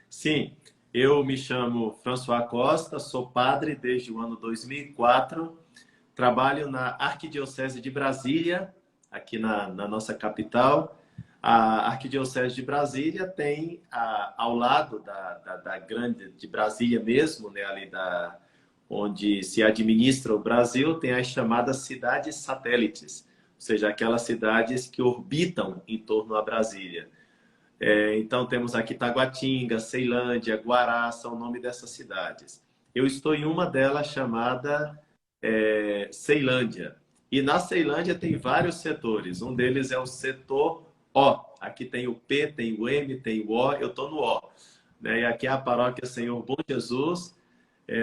Sim, eu me chamo François Costa, sou padre desde o ano 2004, trabalho na Arquidiocese de Brasília, aqui na nossa capital. A Arquidiocese de Brasília tem, ao lado da grande de Brasília mesmo, né, ali onde se administra o Brasil, tem as chamadas cidades satélites, ou seja, aquelas cidades que orbitam em torno a Brasília. Então, temos aqui Taguatinga, Ceilândia, Guará, são o nome dessas cidades. Eu estou em uma delas chamada Ceilândia. E na Ceilândia tem vários setores. Um deles é o setor O. Aqui tem o P, tem o M, tem o O, eu estou no O. Né? E aqui é a paróquia Senhor Bom Jesus,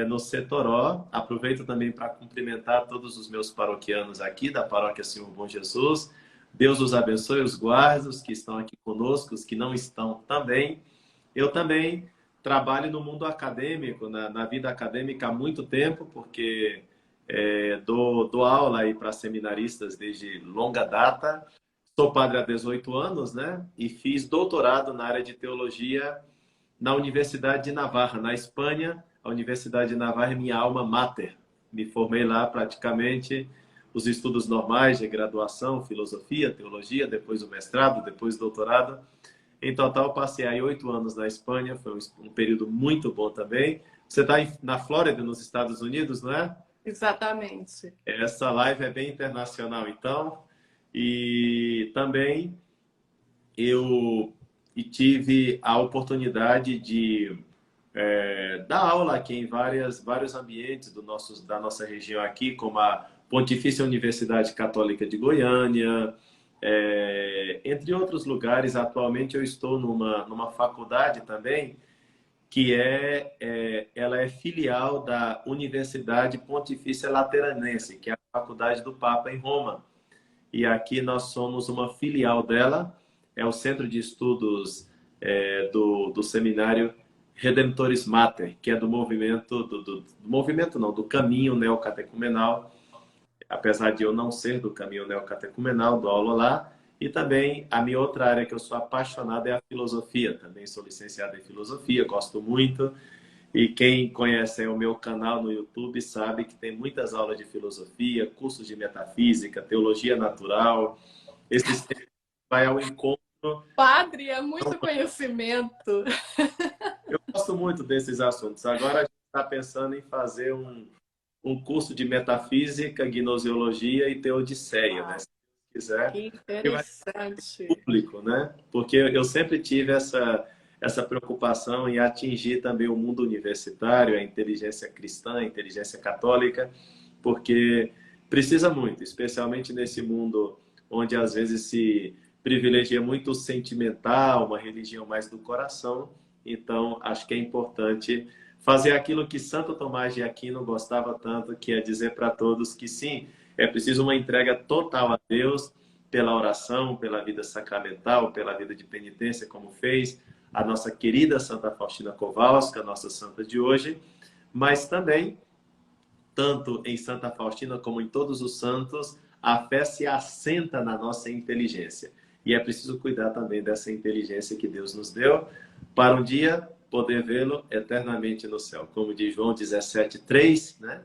no setor O. Aproveito também para cumprimentar todos os meus paroquianos aqui da paróquia Senhor Bom Jesus. Deus os abençoe, os guarde, os que estão aqui conosco, os que não estão também. Eu também trabalho no mundo acadêmico, na vida acadêmica há muito tempo, porque dou aula aí para seminaristas desde longa data. Sou padre há 18 anos, né? E fiz doutorado na área de teologia na Universidade de Navarra, na Espanha. A Universidade de Navarra é minha alma mater. Me formei lá praticamente os estudos normais de graduação, filosofia, teologia, depois o mestrado, depois o doutorado. Em total, passei aí 8 anos na Espanha, foi um período muito bom também. Você está na Flórida, nos Estados Unidos, não é? Exatamente. Essa live é bem internacional, então. E também eu tive a oportunidade de dar aula aqui em vários ambientes da nossa região aqui, como a Pontifícia Universidade Católica de Goiânia, entre outros lugares. Atualmente eu estou numa faculdade também, que ela é filial da Universidade Pontifícia Lateranense, que é a faculdade do Papa em Roma. E aqui nós somos uma filial dela, é o Centro de Estudos do Seminário Redemptoris Mater, que é do movimento, do movimento não, do caminho neocatecumenal, apesar de eu não ser do caminho neocatecumenal, dou aula lá. E também a minha outra área que eu sou apaixonado é a filosofia, também sou licenciado em filosofia, gosto muito. E quem conhece o meu canal no YouTube sabe que tem muitas aulas de filosofia, cursos de metafísica, teologia natural. Esses temas vai ao encontro. Padre, é muito conhecimento. Eu gosto muito desses assuntos. Agora a gente está pensando em fazer um curso de metafísica, gnoseologia e teodiceia, né? Se quiser, Que que vai interessante. ser público, né? Porque eu sempre tive essa preocupação em atingir também o mundo universitário, a inteligência cristã, a inteligência católica, porque precisa muito, especialmente nesse mundo onde às vezes se privilegia muito o sentimental, uma religião mais do coração. Então, acho que é importante fazer aquilo que Santo Tomás de Aquino gostava tanto, que é dizer para todos que sim, é preciso uma entrega total a Deus, pela oração, pela vida sacramental, pela vida de penitência, como fez a nossa querida Santa Faustina Kowalska, a nossa santa de hoje, mas também, tanto em Santa Faustina como em todos os santos, a fé se assenta na nossa inteligência. E é preciso cuidar também dessa inteligência que Deus nos deu, para um dia poder vê-lo eternamente no céu. Como diz João 17:3, né?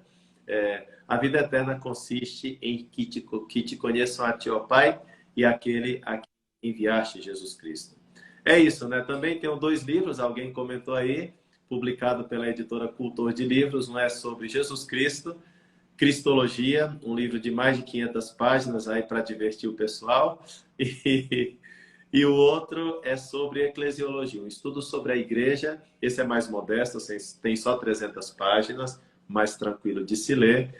A vida eterna consiste em que te conheçam a ti, ó Pai, e aquele a quem enviaste, Jesus Cristo. É isso, né? Também tenho 2 livros, alguém comentou aí, publicado pela editora Cultor de Livros. Um é sobre Jesus Cristo, Cristologia, um livro de mais de 500 páginas aí para divertir o pessoal. E o outro é sobre eclesiologia, um estudo sobre a igreja. Esse é mais modesto, tem só 300 páginas, mais tranquilo de se ler.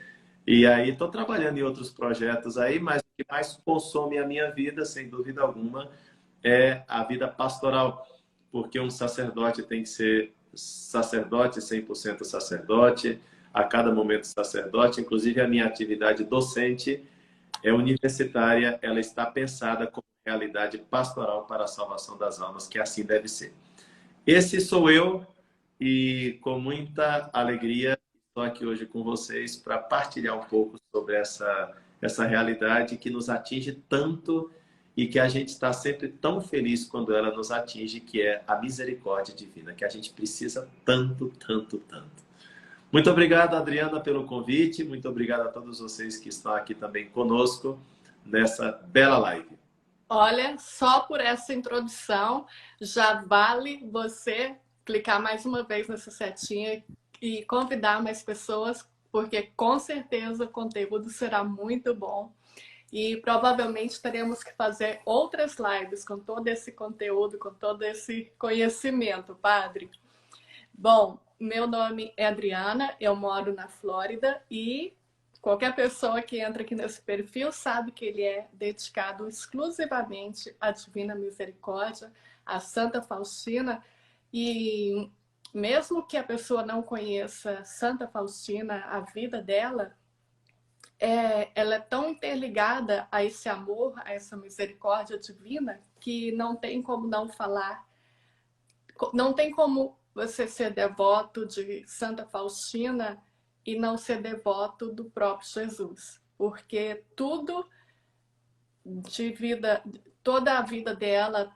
E aí estou trabalhando em outros projetos aí, mas o que mais consome a minha vida, sem dúvida alguma, é a vida pastoral, porque um sacerdote tem que ser sacerdote, 100% sacerdote, a cada momento sacerdote. Inclusive a minha atividade docente é universitária, ela está pensada como realidade pastoral para a salvação das almas, que assim deve ser. Esse sou eu, e com muita alegria estou aqui hoje com vocês para partilhar um pouco sobre essa realidade que nos atinge tanto e que a gente está sempre tão feliz quando ela nos atinge, que é a misericórdia divina, que a gente precisa tanto, tanto, tanto. Muito obrigado, Adriana, pelo convite. Muito obrigado a todos vocês que estão aqui também conosco nessa bela live. Olha, só por essa introdução já vale você clicar mais uma vez nessa setinha e convidar mais pessoas, porque com certeza o conteúdo será muito bom. E provavelmente teremos que fazer outras lives com todo esse conteúdo, com todo esse conhecimento, Padre. Bom, meu nome é Adriana, eu moro na Flórida e qualquer pessoa que entra aqui nesse perfil sabe que ele é dedicado exclusivamente à Divina Misericórdia, à Santa Faustina. E mesmo que a pessoa não conheça Santa Faustina, a vida dela, ela é tão interligada a esse amor, a essa misericórdia divina, que não tem como não falar, não tem como você ser devoto de Santa Faustina e não ser devoto do próprio Jesus, porque tudo de vida, toda a vida dela,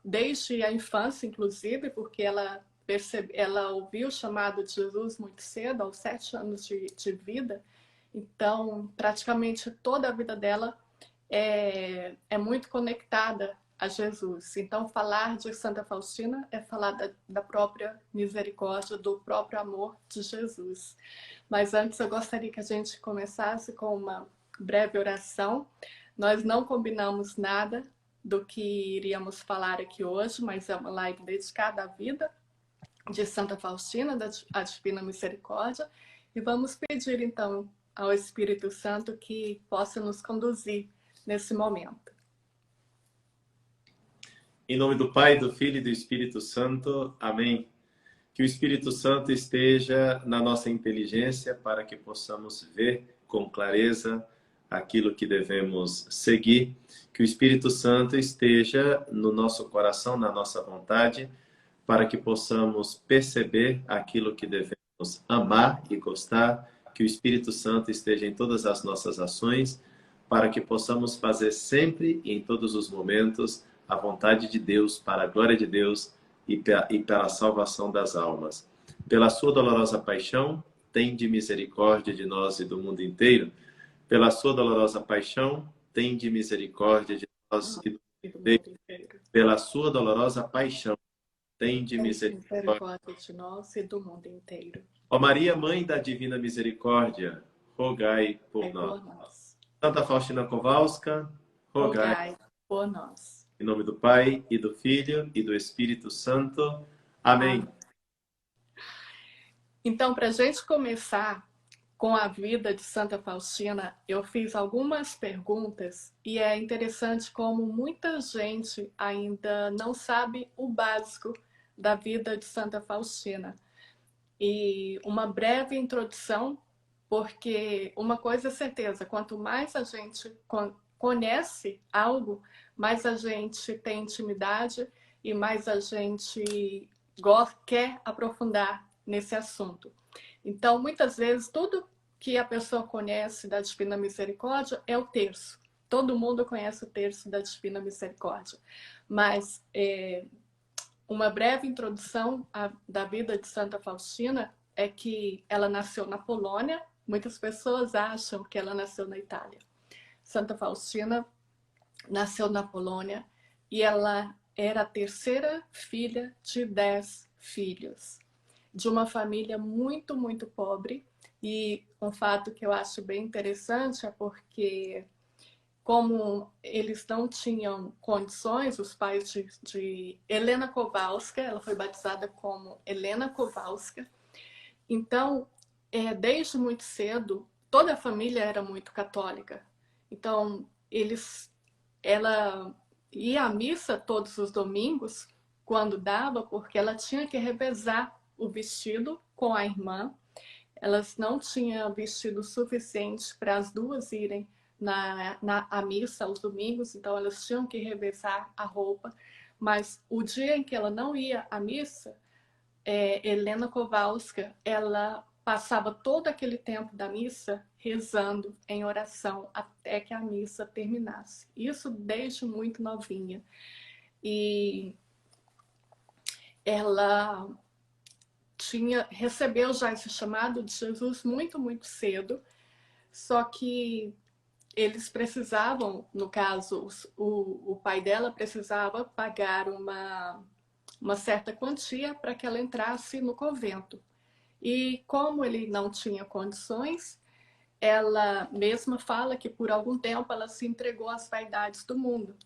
desde a infância, inclusive, porque ela ouviu o chamado de Jesus muito cedo, aos 7 anos de vida. Então, praticamente toda a vida dela é muito conectada a Jesus. Então, falar de Santa Faustina é falar da própria misericórdia, do próprio amor de Jesus. Mas antes eu gostaria que a gente começasse com uma breve oração. Nós não combinamos nada do que iríamos falar aqui hoje, mas é uma live dedicada à vida de Santa Faustina, da Divina Misericórdia. E vamos pedir, então, ao Espírito Santo que possa nos conduzir nesse momento. Em nome do Pai, do Filho e do Espírito Santo. Amém. Que o Espírito Santo esteja na nossa inteligência para que possamos ver com clareza aquilo que devemos seguir. Que o Espírito Santo esteja no nosso coração, na nossa vontade, para que possamos perceber aquilo que devemos amar e gostar. Que o Espírito Santo esteja em todas as nossas ações, para que possamos fazer sempre e em todos os momentos a vontade de Deus, para a glória de Deus e para a salvação das almas. Pela sua dolorosa paixão, tende misericórdia de nós e do mundo inteiro. Pela sua dolorosa paixão, tende misericórdia de nós e do mundo inteiro. Pela sua dolorosa paixão, tende misericórdia de nós e do mundo inteiro. Ó Maria, Mãe da Divina Misericórdia, rogai por nós. Santa Faustina Kowalska, rogai por nós. Em nome do Pai, e do Filho, e do Espírito Santo. Amém. Então, para a gente começar com a vida de Santa Faustina, eu fiz algumas perguntas e é interessante como muita gente ainda não sabe o básico da vida de Santa Faustina. E uma breve introdução, porque uma coisa é certeza, quanto mais a gente conhece algo, mais a gente tem intimidade e mais a gente quer aprofundar nesse assunto. Então, muitas vezes, tudo que a pessoa conhece da Divina Misericórdia é o terço. Todo mundo conhece o terço da Divina Misericórdia. Mas uma breve introdução da vida de Santa Faustina é que ela nasceu na Polônia. Muitas pessoas acham que ela nasceu na Itália. Santa Faustina nasceu na Polônia e ela era a terceira filha de 10 filhos, de uma família muito, muito pobre. E um fato que eu acho bem interessante é porque, como eles não tinham condições, os pais de Helena Kowalska, ela foi batizada como Helena Kowalska. Então, desde muito cedo, toda a família era muito católica. Então, ela ia à missa todos os domingos, quando dava, porque ela tinha que revezar o vestido com a irmã. Elas não tinham vestido suficiente para as duas irem à missa aos domingos, então elas tinham que revezar a roupa. Mas o dia em que ela não ia à missa, Helena Kowalska, ela passava todo aquele tempo da missa rezando em oração até que a missa terminasse. Isso desde muito novinha. E ela recebeu já esse chamado de Jesus muito, muito cedo, só que eles precisavam, no caso, o pai dela precisava pagar uma certa quantia para que ela entrasse no convento. E como ele não tinha condições, ela mesma fala que por algum tempo ela se entregou às vaidades do mundo.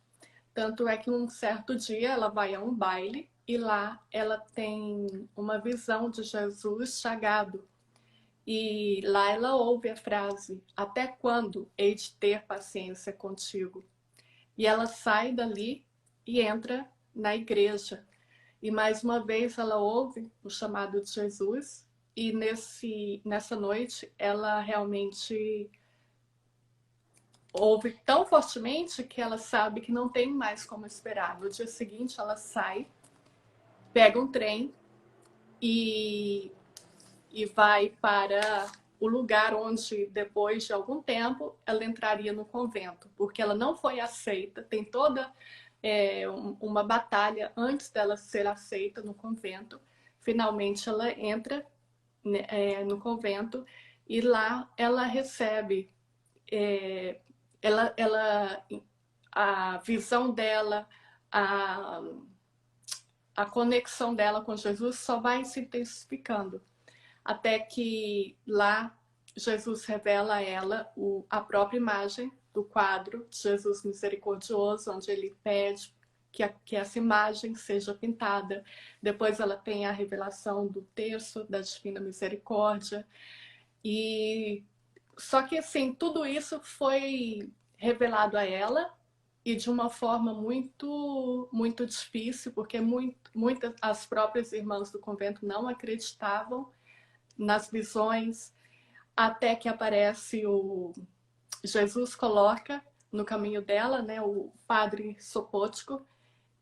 Tanto é que um certo dia ela vai a um baile e lá ela tem uma visão de Jesus chagado. E lá ela ouve a frase: até quando hei de ter paciência contigo? E ela sai dali e entra na igreja. E mais uma vez ela ouve o chamado de Jesus e nessa noite ela realmente ouve tão fortemente que ela sabe que não tem mais como esperar. No dia seguinte ela sai, pega um trem e vai para o lugar onde, depois de algum tempo, ela entraria no convento, porque ela não foi aceita, tem toda uma batalha antes dela ser aceita no convento. Finalmente ela entra no convento e lá ela recebe a visão dela, a conexão dela com Jesus só vai se intensificando. Até que lá Jesus revela a ela a própria imagem do quadro de Jesus misericordioso, onde ele pede que essa imagem seja pintada. Depois ela tem a revelação do terço da Divina Misericórdia. E só que assim, tudo isso foi revelado a ela e de uma forma muito, muito difícil, porque muitas as próprias irmãs do convento não acreditavam nas visões, até que aparece Jesus coloca no caminho dela, né, o padre Sopótico,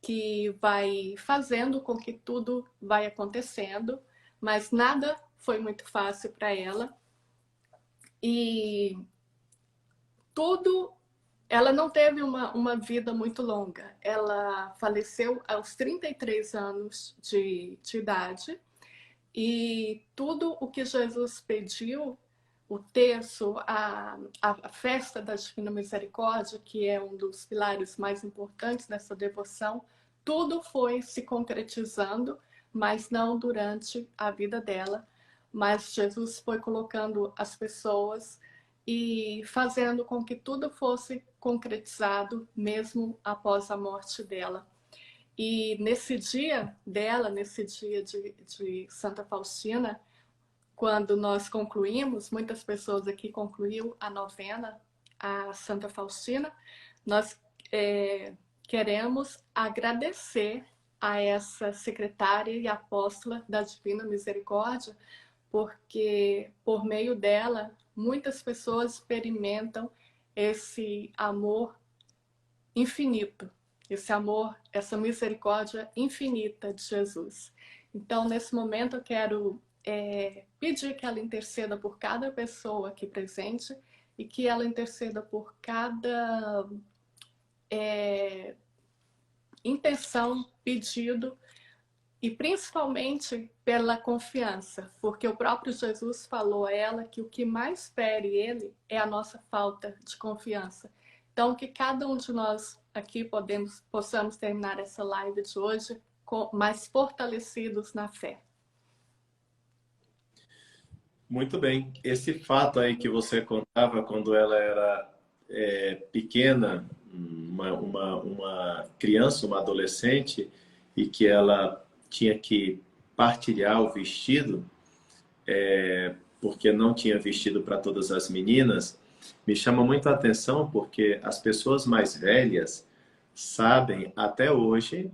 que vai fazendo com que tudo vai acontecendo, mas nada foi muito fácil para ela. E tudo, ela não teve uma vida muito longa. Ela faleceu aos 33 anos de idade. E tudo o que Jesus pediu, o terço, a festa da Divina Misericórdia, que é um dos pilares mais importantes dessa devoção, tudo foi se concretizando, mas não durante a vida dela. Mas Jesus foi colocando as pessoas e fazendo com que tudo fosse concretizado, mesmo após a morte dela. E nesse dia dela, nesse dia de Santa Faustina, quando nós concluímos, muitas pessoas aqui concluíram a novena a Santa Faustina, nós queremos agradecer a essa secretária e apóstola da Divina Misericórdia, porque por meio dela, muitas pessoas experimentam esse amor infinito, esse amor, essa misericórdia infinita de Jesus. Então, nesse momento, eu quero pedir que ela interceda por cada pessoa aqui presente e que ela interceda por cada intenção, pedido e principalmente pela confiança, porque o próprio Jesus falou a ela que o que mais fere ele é a nossa falta de confiança. Então, que cada um de nós aqui possamos terminar essa live de hoje mais fortalecidos na fé. Muito bem. Esse fato aí que você contava quando ela era pequena, uma criança, uma adolescente, e que ela tinha que partilhar o vestido, porque não tinha vestido para todas as meninas, me chama muito a atenção, porque as pessoas mais velhas sabem até hoje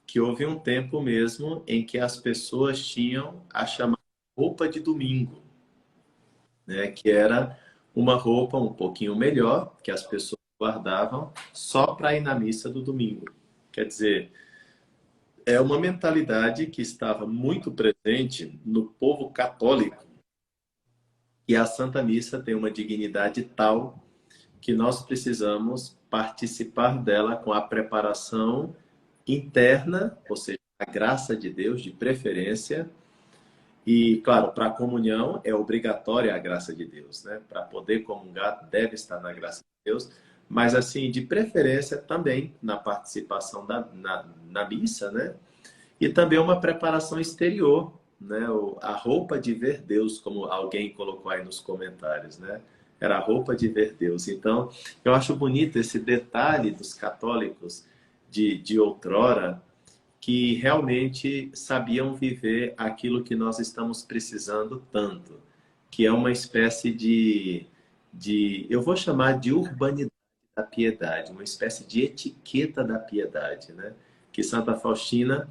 que houve um tempo mesmo em que as pessoas tinham a chamada roupa de domingo, né? Que era uma roupa um pouquinho melhor, que as pessoas guardavam só para ir na missa do domingo. Quer dizer, é uma mentalidade que estava muito presente no povo católico E a Santa Missa tem uma dignidade tal que nós precisamos participar dela com a preparação interna, ou seja, a graça de Deus, de preferência. E, claro, para a comunhão é obrigatória a graça de Deus, né? Para poder comungar, deve estar na graça de Deus. Mas, assim, de preferência também na participação na missa, né? E também uma preparação exterior, né? A roupa de ver Deus, como alguém colocou aí nos comentários, né? Era a roupa de ver Deus. Então, eu acho bonito esse detalhe dos católicos de outrora, que realmente sabiam viver aquilo que nós estamos precisando tanto, que é uma espécie eu vou chamar de urbanidade da piedade, uma espécie de etiqueta da piedade, né? Que Santa Faustina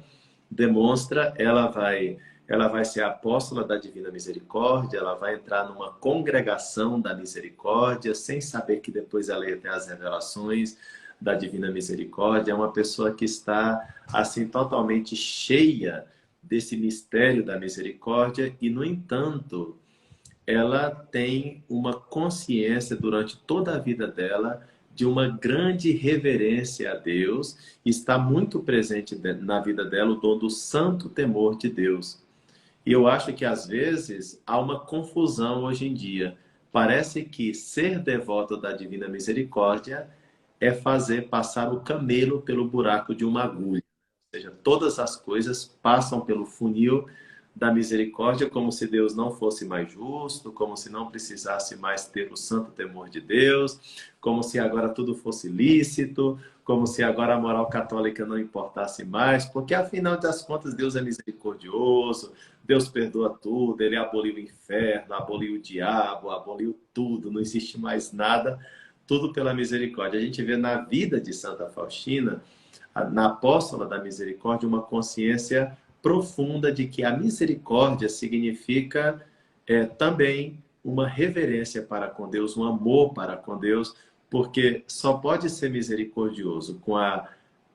demonstra. Ela vai ser a apóstola da Divina Misericórdia, ela vai entrar numa congregação da misericórdia, sem saber que depois ela ia ter as revelações da Divina Misericórdia. É uma pessoa que está assim totalmente cheia desse mistério da misericórdia e, no entanto, ela tem uma consciência durante toda a vida dela de uma grande reverência a Deus, e está muito presente na vida dela o dom do santo temor de Deus. E eu acho que, às vezes, há uma confusão hoje em dia. Parece que ser devoto da Divina Misericórdia é fazer passar o camelo pelo buraco de uma agulha. Ou seja, todas as coisas passam pelo funil da misericórdia, como se Deus não fosse mais justo, como se não precisasse mais ter o santo temor de Deus, como se agora tudo fosse lícito, como se agora a moral católica não importasse mais, porque afinal das contas Deus é misericordioso, Deus perdoa tudo, Ele aboliu o inferno, aboliu o diabo, aboliu tudo, não existe mais nada, tudo pela misericórdia. A gente vê na vida de Santa Faustina, na apóstola da misericórdia, uma consciência profunda de que a misericórdia significa também uma reverência para com Deus, um amor para com Deus, porque só pode ser misericordioso com a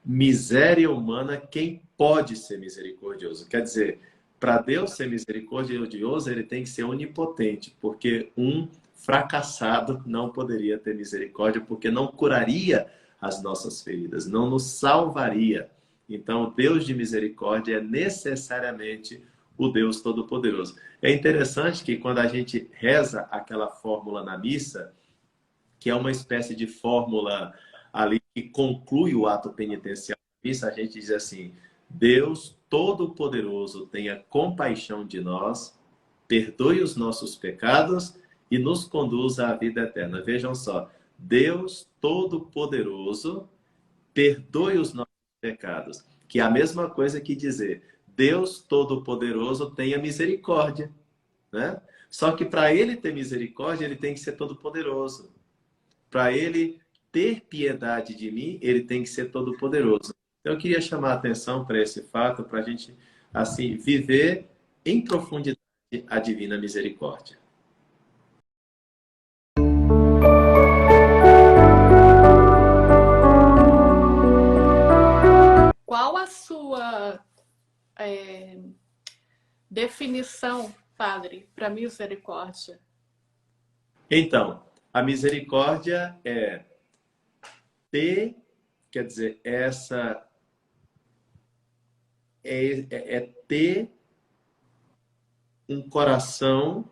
miséria humana quem pode ser misericordioso. Quer dizer, para Deus ser misericordioso, ele tem que ser onipotente, porque um fracassado não poderia ter misericórdia, porque não curaria as nossas feridas, não nos salvaria. Então, o Deus de misericórdia é necessariamente o Deus Todo-Poderoso. É interessante que quando a gente reza aquela fórmula na missa, que é uma espécie de fórmula ali que conclui o ato penitencial da missa, a gente diz assim: Deus Todo-Poderoso, tenha compaixão de nós, perdoe os nossos pecados e nos conduza à vida eterna. Vejam só, Deus Todo-Poderoso, perdoe os nossos pecados, que é a mesma coisa que dizer Deus Todo-Poderoso tenha misericórdia, né? Só que para ele ter misericórdia, ele tem que ser todo-poderoso. Para ele ter piedade de mim, ele tem que ser todo-poderoso. Então, eu queria chamar a atenção para esse fato, para a gente assim viver em profundidade a divina misericórdia. Qual a sua definição, padre, para misericórdia? Então, a misericórdia é ter, quer dizer, ter um coração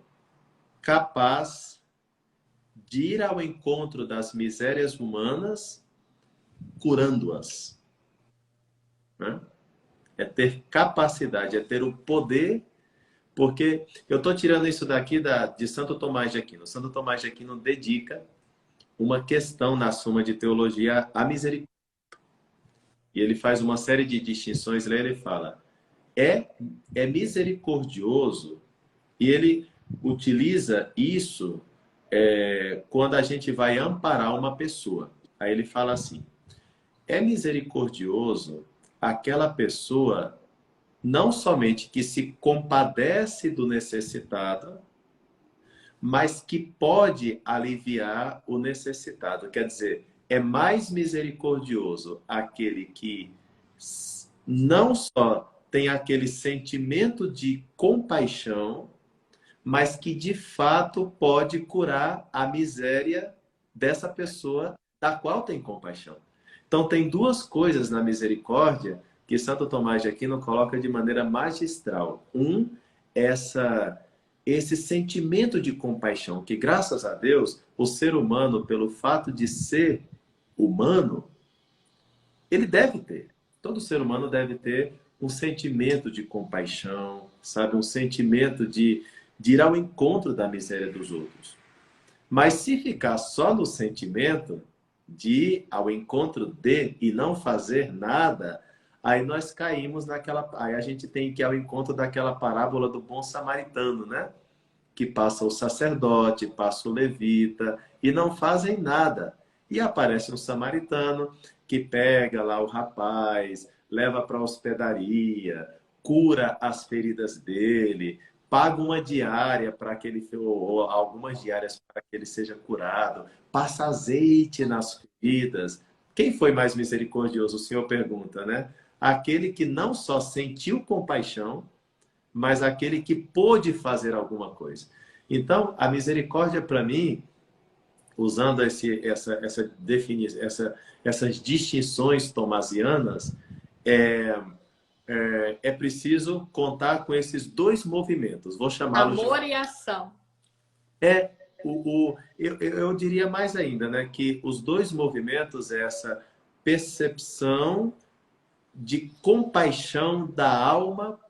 capaz de ir ao encontro das misérias humanas, curando-as, né? É ter capacidade, é ter o poder, porque eu estou tirando isso daqui de Santo Tomás de Aquino. Santo Tomás de Aquino dedica uma questão na Suma de Teologia à misericórdia. E ele faz uma série de distinções, lá ele fala, é misericordioso, e ele utiliza isso quando a gente vai amparar uma pessoa. Aí ele fala assim, é misericordioso aquela pessoa não somente que se compadece do necessitado, mas que pode aliviar o necessitado. Quer dizer, é mais misericordioso aquele que não só tem aquele sentimento de compaixão, mas que de fato pode curar a miséria dessa pessoa da qual tem compaixão. Então, tem duas coisas na misericórdia que Santo Tomás de Aquino coloca de maneira magistral. Essa, esse sentimento de compaixão, que graças a Deus, o ser humano, pelo fato de ser humano, ele deve ter. Todo ser humano deve ter um sentimento de compaixão, sabe? Um sentimento de ir ao encontro da miséria dos outros. Mas se ficar só no sentimento de ir ao encontro de e não fazer nada, aí nós caímos naquela... Aí a gente tem que ir ao encontro daquela parábola do bom samaritano, né? Que passa o sacerdote, passa o levita e não fazem nada. E aparece um samaritano que pega lá o rapaz, leva para a hospedaria, cura as feridas dele, paga uma diária para que ele, ou algumas diárias para que ele seja curado, passa azeite nas feridas. Quem foi mais misericordioso? O Senhor pergunta, né? Aquele que não só sentiu compaixão, mas aquele que pôde fazer alguma coisa. Então, a misericórdia para mim, usando essas distinções tomasianas, é, é preciso contar com esses dois movimentos. Vou chamá-los de... Amor e ação. É, eu diria mais ainda, né, que os dois movimentos, essa percepção de compaixão da alma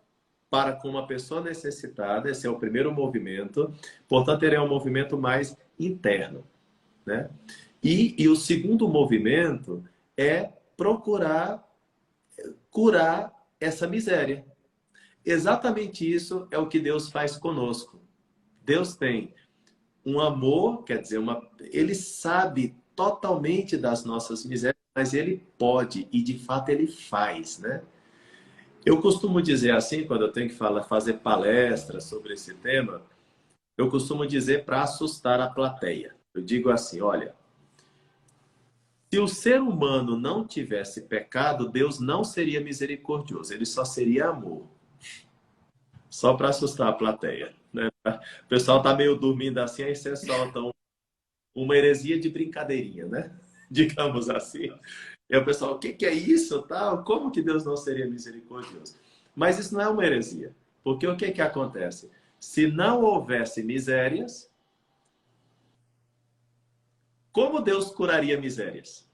para com uma pessoa necessitada, esse é o primeiro movimento, portanto, ele é um movimento mais interno, né? E o segundo movimento é procurar curar essa miséria. Exatamente isso é o que Deus faz conosco. Deus tem um amor, quer dizer, ele sabe totalmente das nossas misérias, mas ele pode, e de fato ele faz, né? Eu costumo dizer assim, quando eu tenho que fazer palestras sobre esse tema, eu costumo dizer para assustar a plateia. Eu digo assim, olha, se o ser humano não tivesse pecado, Deus não seria misericordioso, ele só seria amor. Só para assustar a plateia, né? O pessoal está meio dormindo assim, aí você solta uma heresia de brincadeirinha, né? Digamos assim. E o pessoal, o que que é isso? Tal? Como que Deus não seria misericordioso? Mas isso não é uma heresia. Porque o que que acontece? Se não houvesse misérias, como Deus curaria misérias?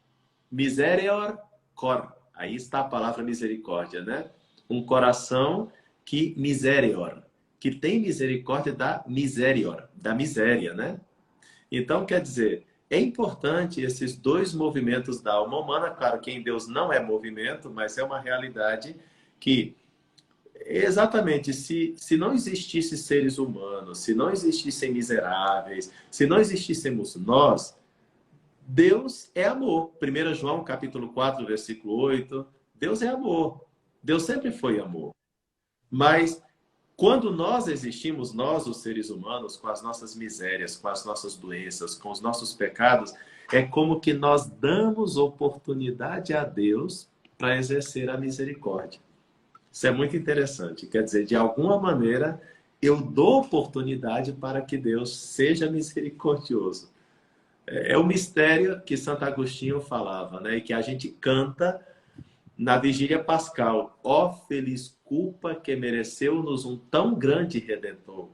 Miserior cor. Aí está a palavra misericórdia, né? Um coração que miserior, que tem misericórdia da miserior, da miséria, né? Então, quer dizer, é importante esses dois movimentos da alma humana. Claro que em Deus não é movimento, mas é uma realidade que, exatamente, se não existisse seres humanos, se não existissem miseráveis, se não existíssemos nós, Deus é amor. 1 João capítulo 4, versículo 8, Deus é amor. Deus sempre foi amor. Mas quando nós existimos, nós, os seres humanos, com as nossas misérias, com as nossas doenças, com os nossos pecados, é como que nós damos oportunidade a Deus para exercer a misericórdia. Isso é muito interessante. Quer dizer, de alguma maneira, eu dou oportunidade para que Deus seja misericordioso. É o mistério que Santo Agostinho falava, né? E que a gente canta na vigília pascal: ó feliz culpa que mereceu-nos um tão grande Redentor.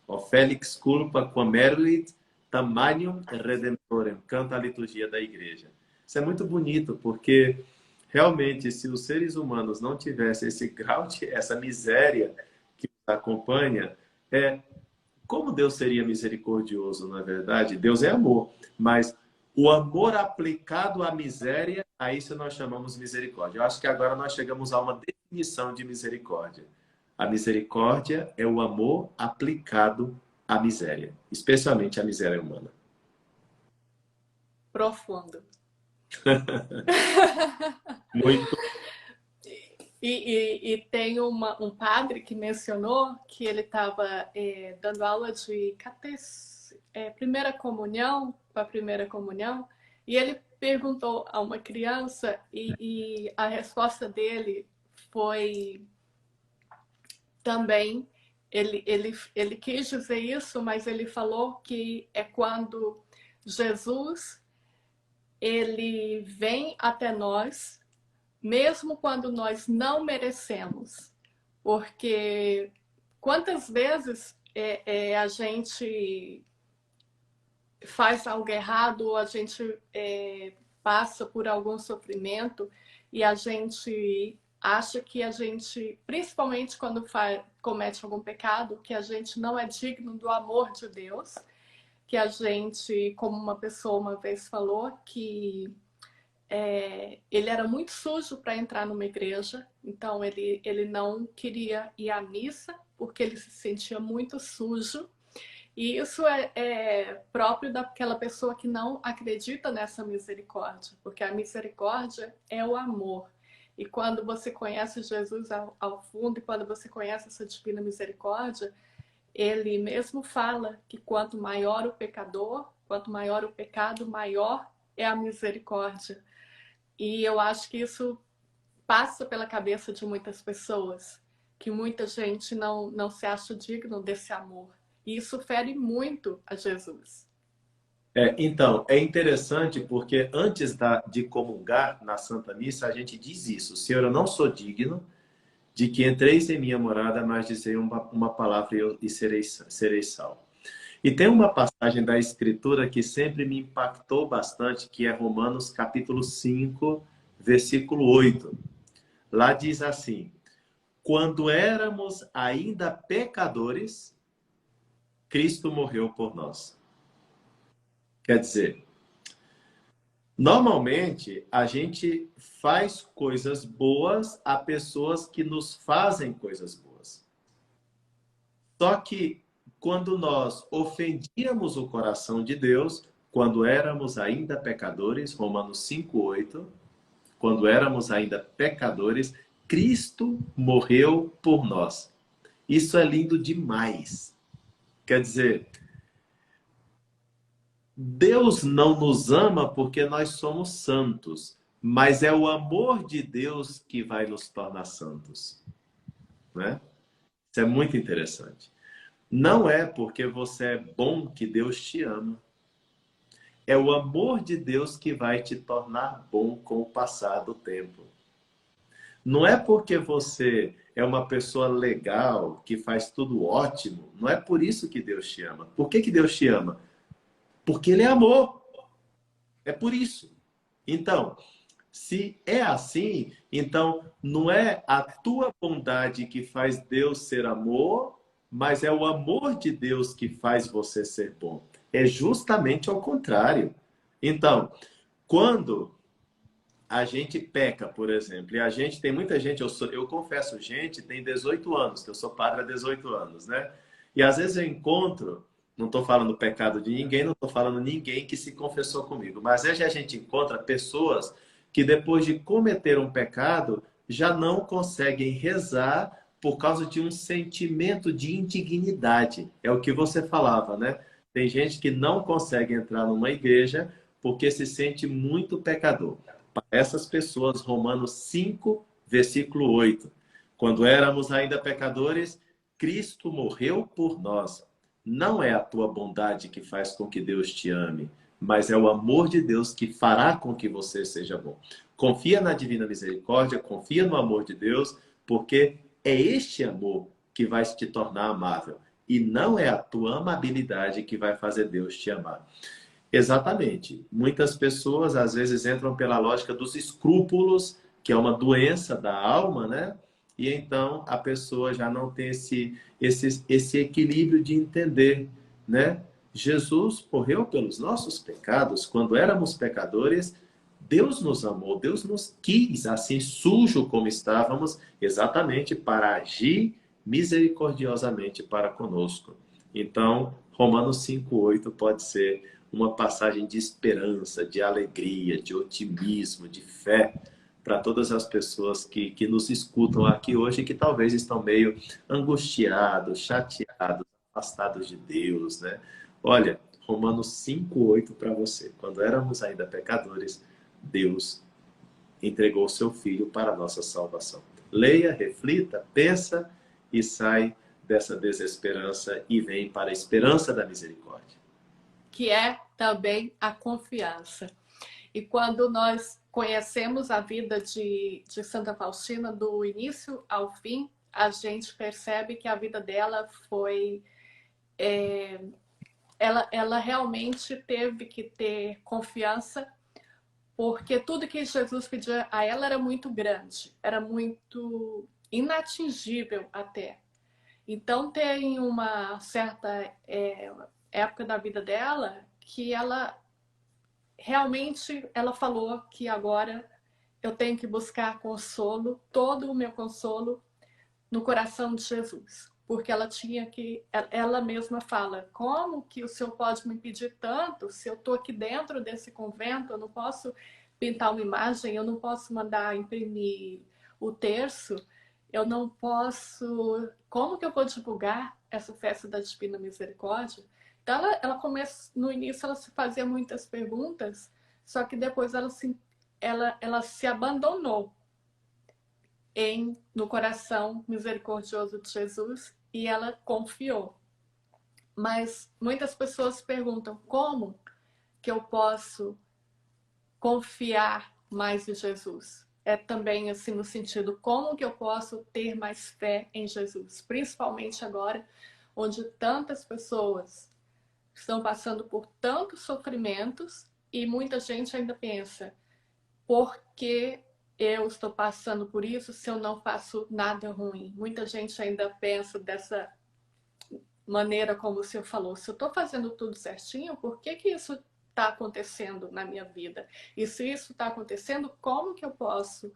Ó felix culpa quam meruit tamanium redemptorem. Canta a liturgia da igreja. Isso é muito bonito, porque realmente, se os seres humanos não tivessem esse grau essa miséria que os acompanha, como Deus seria misericordioso, na verdade? Deus é amor, mas o amor aplicado à miséria, a isso nós chamamos misericórdia. Eu acho que agora nós chegamos a uma definição de misericórdia. A misericórdia é o amor aplicado à miséria, especialmente à miséria humana. Profundo. Muito. E tem um padre que mencionou que ele estava dando aula de primeira comunhão, para a primeira comunhão, e ele perguntou a uma criança e a resposta dele foi também ele quis dizer isso, mas ele falou que é quando Jesus ele vem até nós, mesmo quando nós não merecemos. Porque quantas vezes a gente faz algo errado, ou a gente passa por algum sofrimento e a gente acha que a gente, principalmente quando comete algum pecado, que a gente não é digno do amor de Deus, que a gente, como uma pessoa uma vez falou, que ele era muito sujo para entrar numa igreja, então ele não queria ir à missa porque ele se sentia muito sujo. E isso é próprio daquela pessoa que não acredita nessa misericórdia, porque a misericórdia é o amor. E quando você conhece Jesus ao fundo, e quando você conhece essa divina misericórdia, ele mesmo fala que quanto maior o pecador, quanto maior o pecado, maior é a misericórdia. E eu acho que isso passa pela cabeça de muitas pessoas, que muita gente não se acha digno desse amor. E isso fere muito a Jesus. Então, é interessante porque antes de comungar na Santa Missa, a gente diz isso: Senhor, eu não sou digno de que entreis em minha morada, mas dizei uma palavra e serei salvo. E tem uma passagem da Escritura que sempre me impactou bastante, que é Romanos capítulo 5, versículo 8. Lá diz assim: quando éramos ainda pecadores, Cristo morreu por nós. Quer dizer, normalmente a gente faz coisas boas a pessoas que nos fazem coisas boas. Só que quando nós ofendíamos o coração de Deus, quando éramos ainda pecadores, Romanos 5:8, quando éramos ainda pecadores, Cristo morreu por nós. Isso é lindo demais. Quer dizer, Deus não nos ama porque nós somos santos, mas é o amor de Deus que vai nos tornar santos, né? Isso é muito interessante. Não é porque você é bom que Deus te ama. É o amor de Deus que vai te tornar bom com o passar do tempo. Não é porque você é uma pessoa legal, que faz tudo ótimo. Não é por isso que Deus te ama. Por que Deus te ama? Porque Ele é amor. É por isso. Então, se é assim, então não é a tua bondade que faz Deus ser amor, mas é o amor de Deus que faz você ser bom. É justamente ao contrário. Então, quando a gente peca, por exemplo, e a gente tem muita gente, eu confesso, gente, tem 18 anos, que eu sou padre há 18 anos, né? E às vezes eu encontro, não estou falando pecado de ninguém, não estou falando ninguém que se confessou comigo, mas às vezes a gente encontra pessoas que depois de cometer um pecado já não conseguem rezar por causa de um sentimento de indignidade. É o que você falava, né? Tem gente que não consegue entrar numa igreja porque se sente muito pecador. Para essas pessoas, Romanos 5, versículo 8. Quando éramos ainda pecadores, Cristo morreu por nós. Não é a tua bondade que faz com que Deus te ame, mas é o amor de Deus que fará com que você seja bom. Confia na divina misericórdia, confia no amor de Deus, porque é este amor que vai te tornar amável. E não é a tua amabilidade que vai fazer Deus te amar. Exatamente. Muitas pessoas às vezes entram pela lógica dos escrúpulos, que é uma doença da alma, né? E então a pessoa já não tem esse equilíbrio de entender, né? Jesus morreu pelos nossos pecados. Quando éramos pecadores, Deus nos amou, Deus nos quis, assim sujo como estávamos, exatamente para agir misericordiosamente para conosco. Então, Romanos 5:8 pode ser uma passagem de esperança, de alegria, de otimismo, de fé para todas as pessoas que nos escutam aqui hoje e que talvez estão meio angustiados, chateados, afastados de Deus, né? Olha, Romanos 5:8 para você. Quando éramos ainda pecadores, Deus entregou o seu Filho para a nossa salvação. Leia, reflita, pensa e sai dessa desesperança e vem para a esperança da misericórdia. Que é também a confiança. E quando nós conhecemos a vida de Santa Faustina, do início ao fim, a gente percebe que a vida dela foi... ela realmente teve que ter confiança, porque tudo que Jesus pedia a ela era muito grande, era muito inatingível até. Então tem uma certa época da vida dela que ela realmente ela falou que agora eu tenho que buscar consolo, todo o meu consolo no coração de Jesus. Porque ela tinha que, ela mesma fala, como que o Senhor pode me pedir tanto se eu estou aqui dentro desse convento, eu não posso pintar uma imagem, eu não posso mandar imprimir o terço, eu não posso... Como que eu vou divulgar essa festa da Divina Misericórdia? Então ela começa, no início ela se fazia muitas perguntas, só que depois ela se abandonou no coração misericordioso de Jesus e ela confiou. Mas muitas pessoas perguntam, como que eu posso confiar mais em Jesus? É também assim no sentido, como que eu posso ter mais fé em Jesus? Principalmente agora, onde tantas pessoas estão passando por tantos sofrimentos e muita gente ainda pensa, por que eu estou passando por isso se eu não faço nada ruim? Muita gente ainda pensa dessa maneira como o senhor falou, se eu estou fazendo tudo certinho, por que que isso está acontecendo na minha vida? E se isso está acontecendo, como que eu posso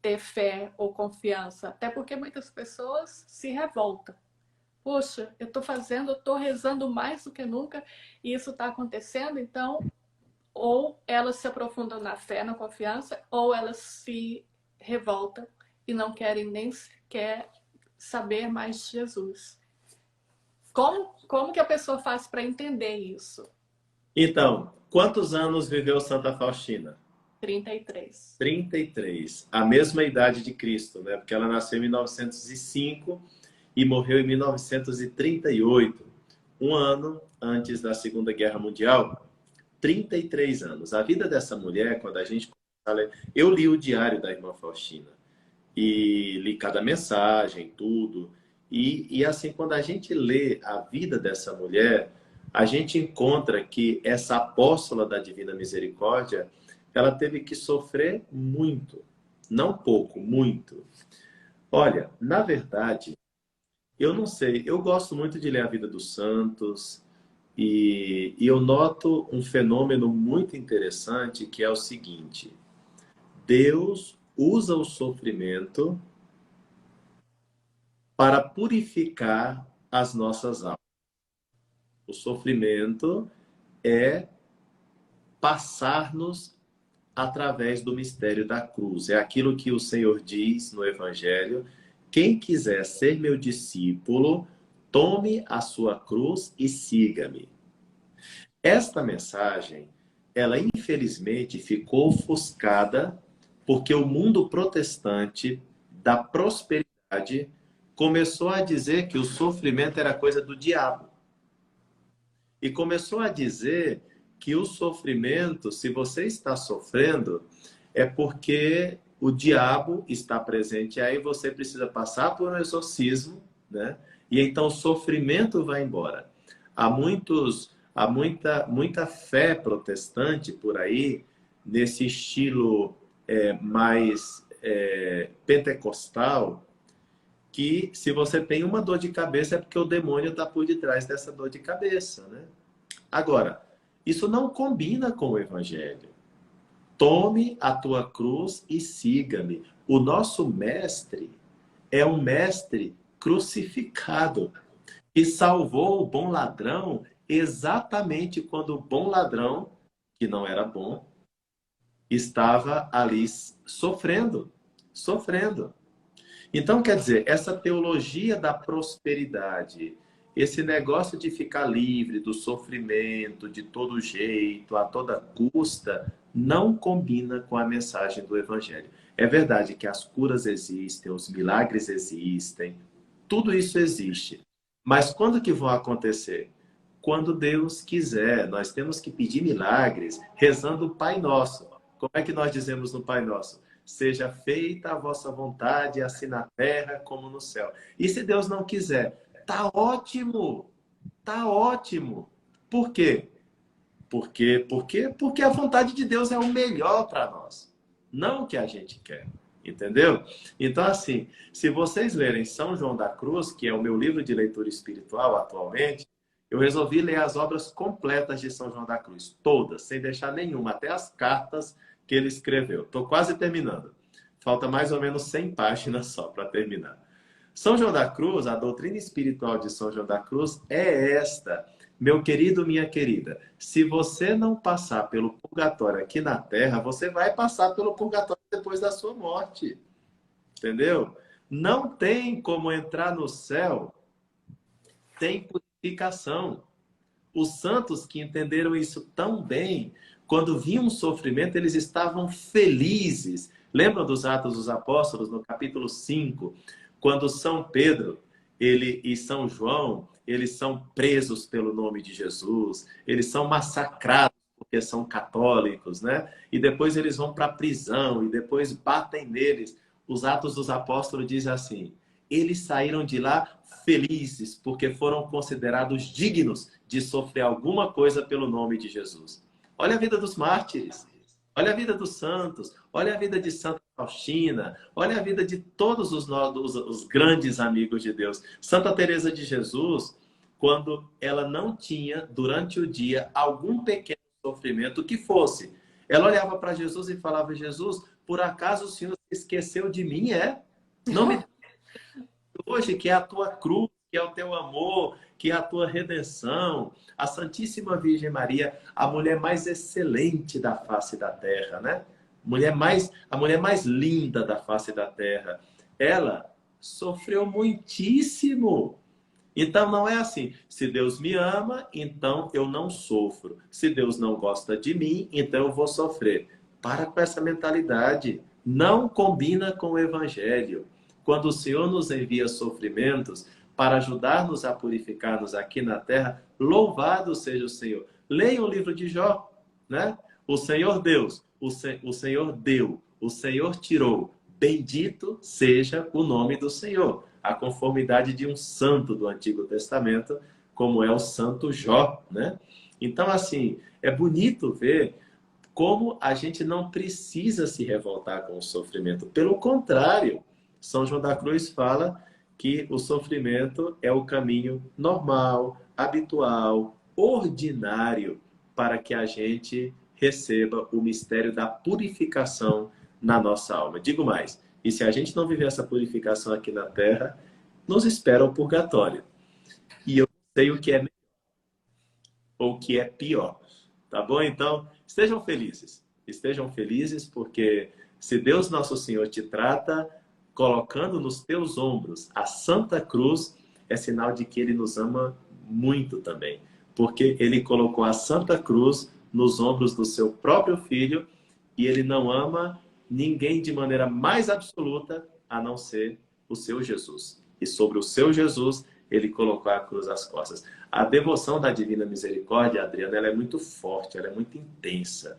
ter fé ou confiança? Até porque muitas pessoas se revoltam. Poxa, eu estou rezando mais do que nunca e isso está acontecendo, então ou elas se aprofundam na fé, na confiança, ou elas se revoltam e não querem nem sequer saber mais de Jesus. Como que a pessoa faz para entender isso? Então, quantos anos viveu Santa Faustina? 33. 33. A mesma idade de Cristo, né? Porque ela nasceu em 1905 e morreu em 1938, um ano antes da Segunda Guerra Mundial. 33 anos. A vida dessa mulher, quando a gente... Eu li o diário da irmã Faustina e li cada mensagem, tudo. E assim, quando a gente lê a vida dessa mulher, a gente encontra que essa apóstola da Divina Misericórdia, ela teve que sofrer muito. Não pouco, muito. Olha, na verdade, eu não sei, eu gosto muito de ler a vida dos santos e eu noto um fenômeno muito interessante que é o seguinte: Deus usa o sofrimento para purificar as nossas almas. O sofrimento é passar-nos através do mistério da cruz. É aquilo que o Senhor diz no Evangelho: quem quiser ser meu discípulo, tome a sua cruz e siga-me. Esta mensagem, ela infelizmente ficou ofuscada porque o mundo protestante da prosperidade começou a dizer que o sofrimento era coisa do diabo. E começou a dizer que o sofrimento, se você está sofrendo, é porque o diabo está presente. Aí você precisa passar por um exorcismo, né? E então o sofrimento vai embora. Há muita fé protestante por aí, nesse estilo mais pentecostal, que se você tem uma dor de cabeça é porque o demônio está por detrás dessa dor de cabeça, né? Agora, isso não combina com o Evangelho. Tome a tua cruz e siga-me. O nosso mestre é um mestre crucificado, que salvou o bom ladrão exatamente quando o bom ladrão, que não era bom, estava ali sofrendo. Então, quer dizer, essa teologia da prosperidade, esse negócio de ficar livre do sofrimento, de todo jeito, a toda custa, não combina com a mensagem do Evangelho. É verdade que as curas existem, os milagres existem, Tudo isso existe. Mas quando que vão acontecer? Quando Deus quiser. Nós temos que pedir milagres rezando o Pai Nosso. Como é que nós dizemos no Pai Nosso? Seja feita a vossa vontade, assim na terra como no céu. E se Deus não quiser? Tá ótimo! Tá ótimo! Por quê? Porque a vontade de Deus é o melhor para nós, não o que a gente quer, entendeu? Então, assim, se vocês lerem São João da Cruz, que é o meu livro de leitura espiritual atualmente, eu resolvi ler as obras completas de São João da Cruz, todas, sem deixar nenhuma, até as cartas que ele escreveu. Estou quase terminando. Falta mais ou menos 100 páginas só para terminar. São João da Cruz, a doutrina espiritual de São João da Cruz é esta. Meu querido, minha querida, se você não passar pelo purgatório aqui na Terra, você vai passar pelo purgatório depois da sua morte. Entendeu? Não tem como entrar no céu, tem purificação. Os santos que entenderam isso tão bem, quando viam um sofrimento, eles estavam felizes. Lembram dos Atos dos Apóstolos, no capítulo 5, quando São Pedro e São João, eles são presos pelo nome de Jesus, eles são massacrados porque são católicos, né? E depois eles vão para a prisão e depois batem neles. Os Atos dos Apóstolos diz assim: eles saíram de lá felizes porque foram considerados dignos de sofrer alguma coisa pelo nome de Jesus. Olha a vida dos mártires, olha a vida dos santos, olha a vida de Santa Faustina, olha a vida de todos os grandes amigos de Deus. Santa Teresa de Jesus, quando ela não tinha, durante o dia, algum pequeno sofrimento que fosse, ela olhava para Jesus e falava: Jesus, por acaso o Senhor se esqueceu de mim? Não me hoje, que é a tua cruz, que é o teu amor, que é a tua redenção. A Santíssima Virgem Maria, a mulher mais excelente da face da terra, né? A mulher mais linda da face da terra. Ela sofreu muitíssimo. Então não é assim, se Deus me ama, então eu não sofro. Se Deus não gosta de mim, então eu vou sofrer. Para com essa mentalidade. Não combina com o Evangelho. Quando o Senhor nos envia sofrimentos para ajudar-nos a purificar-nos aqui na terra, louvado seja o Senhor. Leia o livro de Jó, né? O Senhor Deus, o Senhor deu, o Senhor tirou. Bendito seja o nome do Senhor. A conformidade de um santo do Antigo Testamento, como é o santo Jó, né? Então, assim, é bonito ver como a gente não precisa se revoltar com o sofrimento. Pelo contrário, São João da Cruz fala que o sofrimento é o caminho normal, habitual, ordinário para que a gente receba o mistério da purificação na nossa alma. Digo mais, e se a gente não viver essa purificação aqui na Terra, nos espera o purgatório. E eu não sei o que é melhor ou o que é pior. Tá bom? Então, estejam felizes. Estejam felizes porque se Deus Nosso Senhor te trata colocando nos teus ombros a Santa Cruz, é sinal de que Ele nos ama muito também. Porque Ele colocou a Santa Cruz nos ombros do seu próprio Filho e Ele não ama ninguém de maneira mais absoluta a não ser o seu Jesus. E sobre o seu Jesus, Ele colocou a cruz às costas. A devoção da Divina Misericórdia, Adriana, ela é muito forte, ela é muito intensa.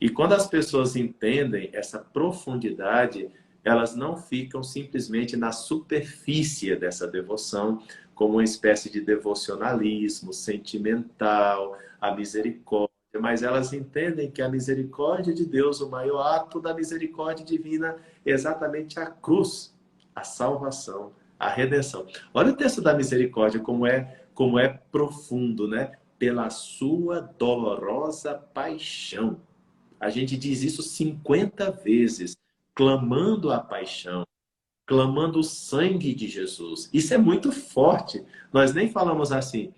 E quando as pessoas entendem essa profundidade, elas não ficam simplesmente na superfície dessa devoção, como uma espécie de devocionalismo sentimental, a misericórdia, mas elas entendem que a misericórdia de Deus, o maior ato da misericórdia divina, é exatamente a cruz, a salvação, a redenção. Olha o texto da misericórdia, como é profundo, né? Pela sua dolorosa paixão. A gente diz isso 50 vezes, clamando a paixão, clamando o sangue de Jesus. Isso é muito forte. Nós nem falamos assim,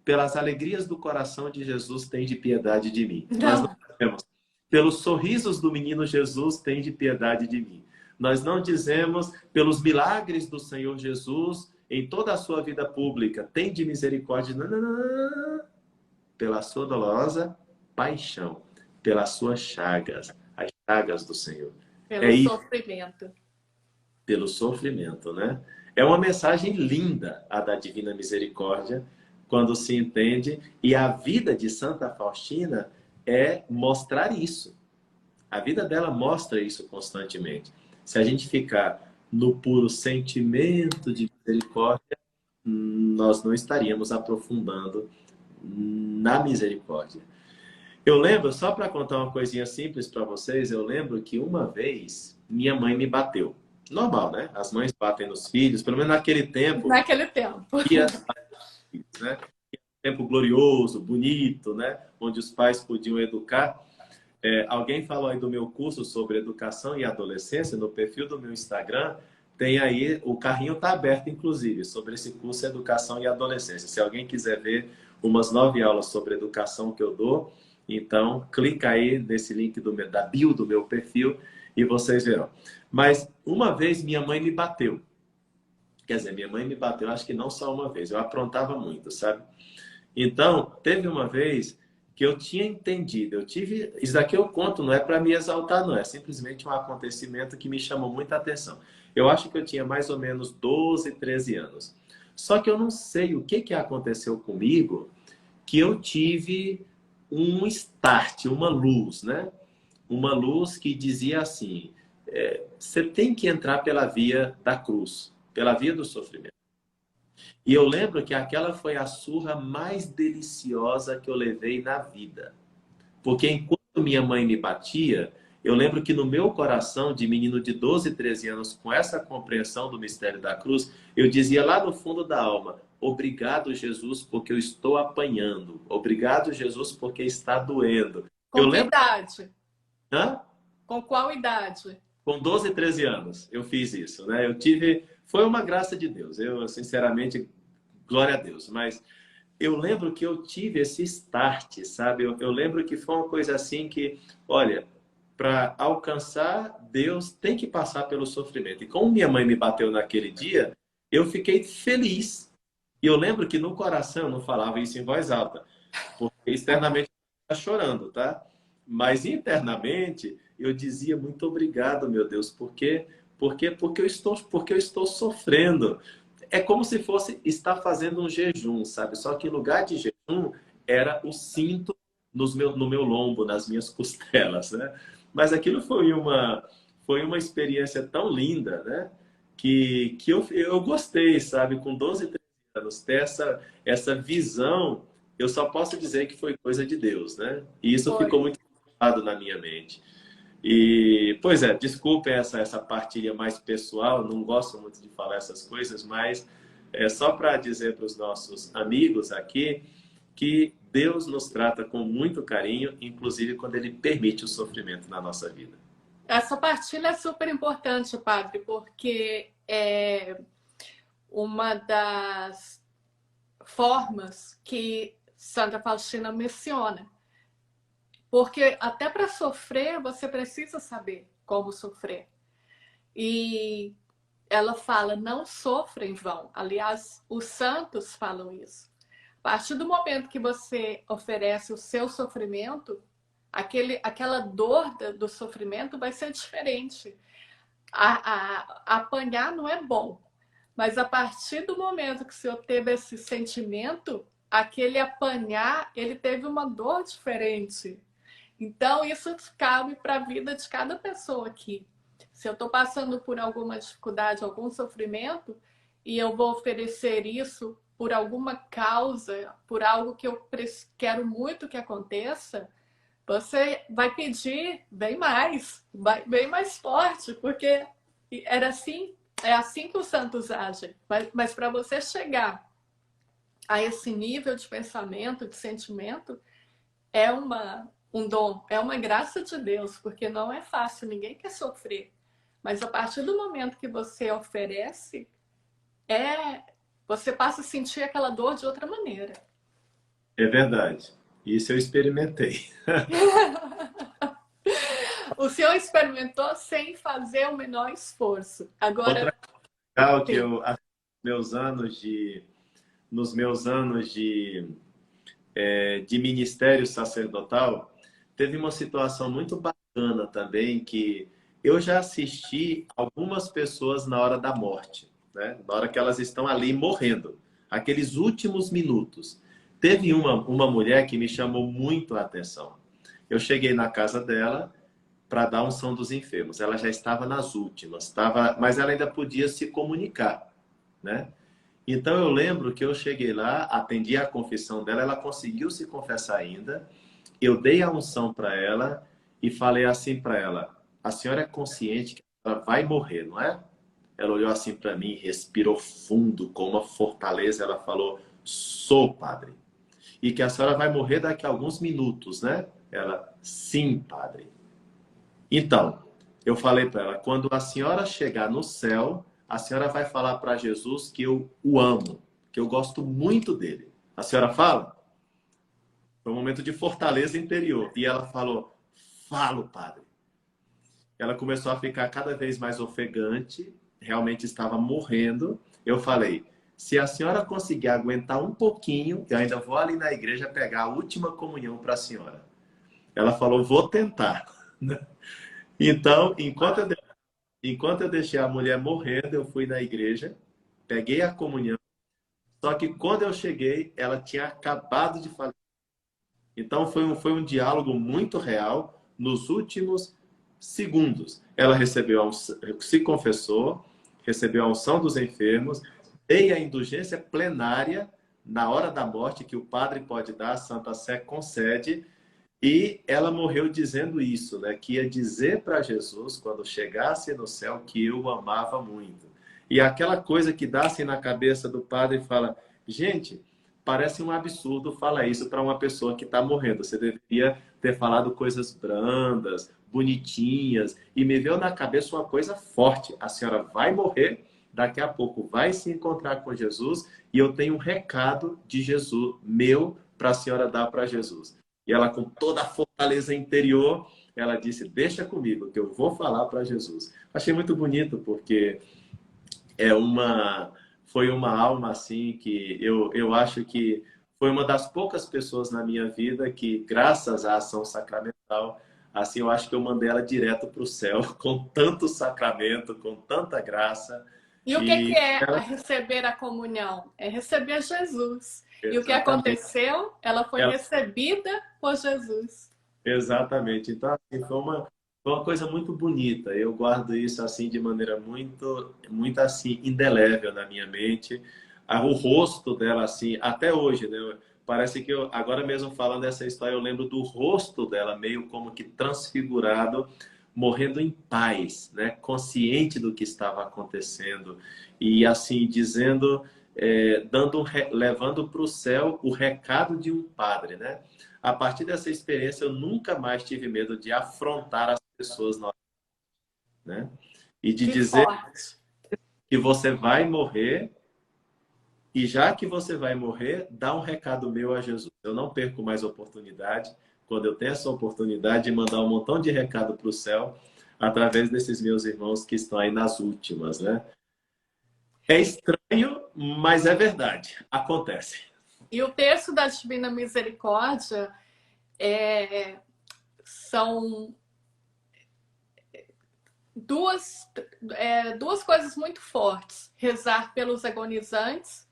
pelas alegrias do coração de Jesus, tem de piedade de mim. Nós não dizemos, pelos sorrisos do menino Jesus, tem de piedade de mim. Nós não dizemos, pelos milagres do Senhor Jesus, em toda a sua vida pública, tem de misericórdia. Não, não, não, não. Pela sua dolorosa paixão, pelas suas chagas, as chagas do Senhor. Pelo sofrimento. Pelo sofrimento, né? É uma mensagem linda a da Divina Misericórdia, quando se entende, e a vida de Santa Faustina é mostrar isso. A vida dela mostra isso constantemente. Se a gente ficar no puro sentimento de misericórdia, nós não estaríamos aprofundando na misericórdia. Eu lembro, só para contar uma coisinha simples para vocês, eu lembro que uma vez minha mãe me bateu. Normal, né? As mães batem nos filhos, pelo menos naquele tempo. Naquele tempo. Né? Tempo glorioso, bonito, né? Onde os pais podiam educar. Alguém falou aí do meu curso sobre educação e adolescência, no perfil do meu Instagram, tem aí, o carrinho está aberto, inclusive, sobre esse curso Educação e Adolescência. Se alguém quiser ver umas 9 aulas sobre educação que eu dou, então clica aí nesse link da bio do meu perfil e vocês verão. Mas uma vez minha mãe me bateu. Quer dizer, minha mãe me bateu, acho que não só uma vez, eu aprontava muito, sabe? Então, teve uma vez que eu tinha entendido, isso daqui eu conto, não é para me exaltar, não, é simplesmente um acontecimento que me chamou muita atenção. Eu acho que eu tinha mais ou menos 12, 13 anos. Só que eu não sei o que aconteceu comigo, que eu tive um start, uma luz, né? Uma luz que dizia assim, você tem que entrar pela via da cruz, pela via do sofrimento. E eu lembro que aquela foi a surra mais deliciosa que eu levei na vida. Porque enquanto minha mãe me batia, eu lembro que no meu coração, de menino de 12, 13 anos, com essa compreensão do mistério da cruz, eu dizia lá no fundo da alma, obrigado, Jesus, porque eu estou apanhando. Obrigado, Jesus, porque está doendo. Com que idade? Hã? Com qual idade? Com 12, 13 anos eu fiz isso, né? Foi uma graça de Deus. Eu, sinceramente, glória a Deus. Mas eu lembro que eu tive esse start, sabe? Eu lembro que foi uma coisa assim que, olha, para alcançar Deus tem que passar pelo sofrimento. E como minha mãe me bateu naquele dia, eu fiquei feliz. E eu lembro que no coração eu não falava isso em voz alta, porque externamente eu estava chorando, tá? Mas internamente eu dizia muito obrigado, meu Deus, porque eu estou sofrendo. É como se fosse estar fazendo um jejum, sabe? Só que em lugar de jejum era o cinto no meu lombo, nas minhas costelas, né? Mas aquilo foi uma experiência tão linda, né? Que eu gostei, sabe? Com 12, 13 anos, ter essa visão, eu só posso dizer que foi coisa de Deus, né? E isso ficou muito gravado na minha mente. E, pois é, desculpem essa partilha mais pessoal, não gosto muito de falar essas coisas, mas é só para dizer para os nossos amigos aqui que Deus nos trata com muito carinho, inclusive quando Ele permite o sofrimento na nossa vida. Essa partilha é super importante, padre, porque é uma das formas que Santa Faustina menciona. Porque até para sofrer, você precisa saber como sofrer. E ela fala, não sofra em vão. Aliás, os santos falam isso. A partir do momento que você oferece o seu sofrimento, aquela dor do sofrimento vai ser diferente. Apanhar não é bom, mas a partir do momento que você teve esse sentimento, aquele apanhar, ele teve uma dor diferente. Então, isso cabe para a vida de cada pessoa aqui. Se eu estou passando por alguma dificuldade, algum sofrimento, e eu vou oferecer isso por alguma causa, por algo que eu quero muito que aconteça, você vai pedir bem mais forte, porque é assim que os santos agem. Mas para você chegar a esse nível de pensamento, de sentimento, é um dom, é uma graça de Deus, porque não é fácil, ninguém quer sofrer. Mas a partir do momento que você oferece, você passa a sentir aquela dor de outra maneira. É verdade. Isso eu experimentei. O senhor experimentou sem fazer o menor esforço. Agora, outra que nos meus anos de ministério sacerdotal, teve uma situação muito bacana também, que eu já assisti algumas pessoas na hora da morte. né? Na hora que elas estão ali morrendo, aqueles últimos minutos. Teve uma mulher que me chamou muito a atenção. Eu cheguei na casa dela para dar unção dos enfermos. Ela já estava nas últimas, mas ela ainda podia se comunicar, né? Então eu lembro que eu cheguei lá, atendi a confissão dela, ela conseguiu se confessar ainda. Eu dei a unção para ela e falei assim para ela: a senhora é consciente que ela vai morrer, não é? Ela olhou assim para mim, respirou fundo, com uma fortaleza. Ela falou: sou, padre. E que a senhora vai morrer daqui a alguns minutos, né? Ela: sim, padre. Então, eu falei para ela: quando a senhora chegar no céu, a senhora vai falar para Jesus que eu o amo, que eu gosto muito dele. A senhora fala? Foi um momento de fortaleza interior. E ela falou: falo, padre. Ela começou a ficar cada vez mais ofegante, realmente estava morrendo. Eu falei: se a senhora conseguir aguentar um pouquinho, eu ainda vou ali na igreja pegar a última comunhão para a senhora. Ela falou: vou tentar. Então, enquanto eu deixei a mulher morrendo, eu fui na igreja, peguei a comunhão. Só que quando eu cheguei, ela tinha acabado de falar. Então, foi um diálogo muito real. Nos últimos segundos, ela se confessou, recebeu a unção dos enfermos, dei a indulgência plenária na hora da morte, que o padre pode dar, a Santa Sé concede, e ela morreu dizendo isso, né? Que ia dizer para Jesus, quando chegasse no céu, que eu o amava muito. E aquela coisa que dá assim na cabeça do padre e fala: gente, parece um absurdo falar isso para uma pessoa que está morrendo. Você deveria ter falado coisas brandas, bonitinhas. E me veio na cabeça uma coisa forte: a senhora vai morrer, daqui a pouco vai se encontrar com Jesus, e eu tenho um recado de Jesus meu para a senhora dar para Jesus. E ela, com toda a fortaleza interior, ela disse: deixa comigo, que eu vou falar para Jesus. Achei muito bonito, porque foi uma alma assim que eu acho que foi uma das poucas pessoas na minha vida que, graças à ação sacramental, assim, eu acho que eu mandei ela direto para o céu, com tanto sacramento, com tanta graça. E o que E é ela, receber a comunhão? É receber Jesus. E o que exatamente, aconteceu? Ela foi ela recebida por Jesus. Exatamente. Então, assim, foi uma coisa muito bonita. Eu guardo isso assim de maneira muito, muito assim indelével na minha mente. O rosto dela assim, até hoje, né? Parece que agora mesmo falando essa história, eu lembro do rosto dela meio como que transfigurado, morrendo em paz, né? Consciente do que estava acontecendo e assim dizendo, levando para o céu o recado de um padre, né? A partir dessa experiência, eu nunca mais tive medo de afrontar as pessoas, né? E de Que dizer forte. que você vai morrer, e já que você vai morrer, dá um recado meu a Jesus. Eu não perco mais oportunidade, quando eu tenho essa oportunidade, de mandar um montão de recado para o céu, através desses meus irmãos que estão aí nas últimas, né? É estranho, mas é verdade. Acontece. E o texto da Divina Misericórdia são duas coisas muito fortes: rezar pelos agonizantes,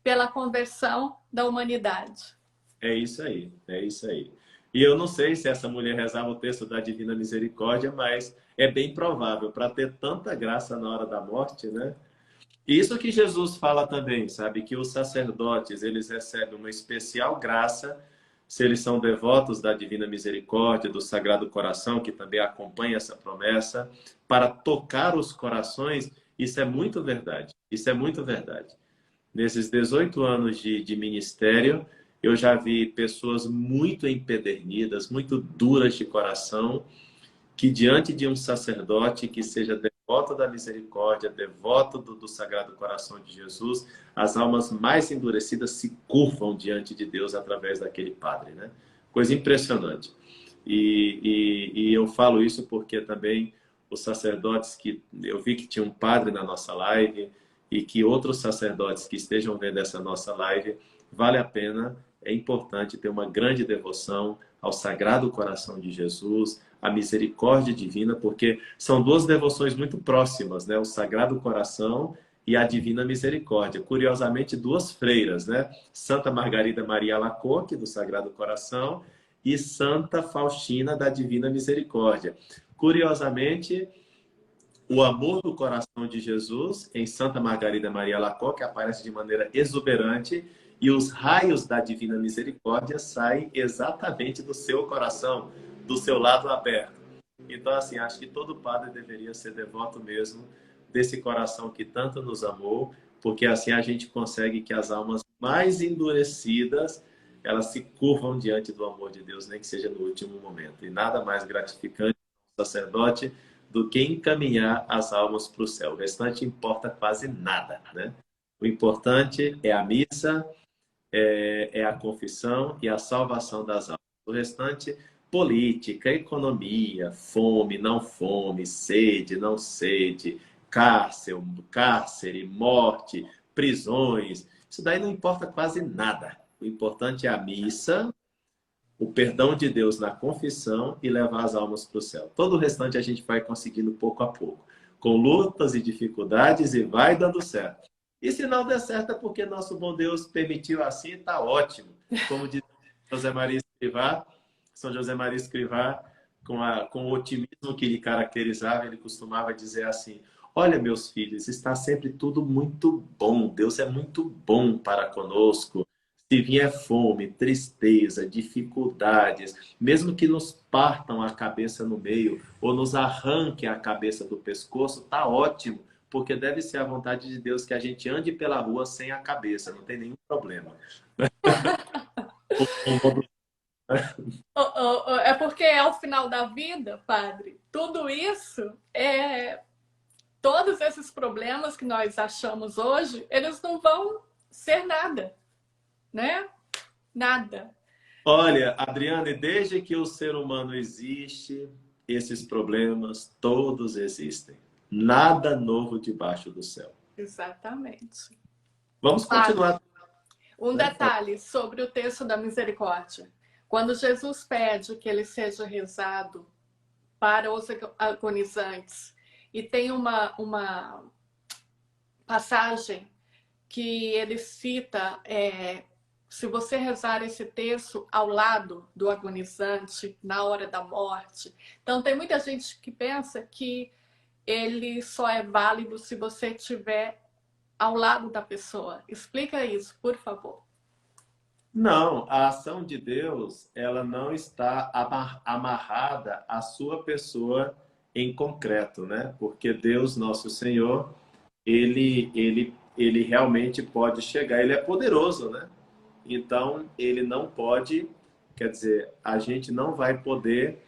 pela conversão da humanidade. É isso aí, é isso aí. E eu não sei se essa mulher rezava o texto da Divina Misericórdia, mas é bem provável, para ter tanta graça na hora da morte, né? E isso que Jesus fala também, sabe? Que os sacerdotes, eles recebem uma especial graça se eles são devotos da Divina Misericórdia, do Sagrado Coração, que também acompanha essa promessa, para tocar os corações. Isso é muito verdade. Isso é muito verdade. Nesses 18 anos de ministério, eu já vi pessoas muito empedernidas, muito duras de coração, que diante de um sacerdote que seja devoto da misericórdia, devoto do Sagrado Coração de Jesus, as almas mais endurecidas se curvam diante de Deus através daquele padre, né? Coisa impressionante. E eu falo isso porque também os sacerdotes que eu vi que tinha um padre na nossa live e que outros sacerdotes que estejam vendo essa nossa live, vale a pena, é importante ter uma grande devoção ao Sagrado Coração de Jesus, à misericórdia divina, porque são duas devoções muito próximas, né? O Sagrado Coração e a Divina Misericórdia. Curiosamente, duas freiras, né? Santa Margarida Maria Alacoque, do Sagrado Coração, e Santa Faustina, da Divina Misericórdia. Curiosamente, o amor do coração de Jesus, em Santa Margarida Maria Alacoque, aparece de maneira exuberante, e os raios da Divina Misericórdia saem exatamente do seu coração, do seu lado aberto. Então, assim, acho que todo padre deveria ser devoto mesmo desse coração que tanto nos amou, porque assim a gente consegue que as almas mais endurecidas, elas se curvam diante do amor de Deus, nem que seja no último momento. E nada mais gratificante para o sacerdote do que encaminhar as almas para o céu. O restante importa quase nada, né? O importante é a missa, é a confissão e a salvação das almas. O restante, política, economia, fome, não fome, sede, não sede, cárcere, morte, prisões. Isso daí não importa quase nada. O importante é a missa, o perdão de Deus na confissão e levar as almas para o céu. Todo o restante a gente vai conseguindo pouco a pouco, com lutas e dificuldades, e vai dando certo. E se não der certo é porque nosso bom Deus permitiu assim, está ótimo. Como diz José Maria Escrivá, São José Maria Escrivá, com o otimismo que lhe caracterizava, ele costumava dizer assim: olha, meus filhos, está sempre tudo muito bom. Deus é muito bom para conosco. Se vier fome, tristeza, dificuldades, mesmo que nos partam a cabeça no meio ou nos arranquem a cabeça do pescoço, tá ótimo, porque deve ser a vontade de Deus que a gente ande pela rua sem a cabeça, não tem nenhum problema. É porque é o final da vida, padre. Tudo isso todos esses problemas que nós achamos hoje, eles não vão ser nada, né? Nada. Olha, Adriane, desde que o ser humano existe, esses problemas todos existem. Nada novo debaixo do céu. Exatamente. Vamos continuar. Um detalhe sobre o texto da misericórdia. Quando Jesus pede que ele seja rezado para os agonizantes, e tem uma passagem que ele cita, se você rezar esse texto ao lado do agonizante, na hora da morte. Então, tem muita gente que pensa que ele só é válido se você estiver ao lado da pessoa. Explica isso, por favor. Não, a ação de Deus, ela não está amarrada à sua pessoa em concreto, né? Porque Deus, nosso Senhor, ele realmente pode chegar, ele é poderoso, né? Então, ele não pode, quer dizer, a gente não vai poder,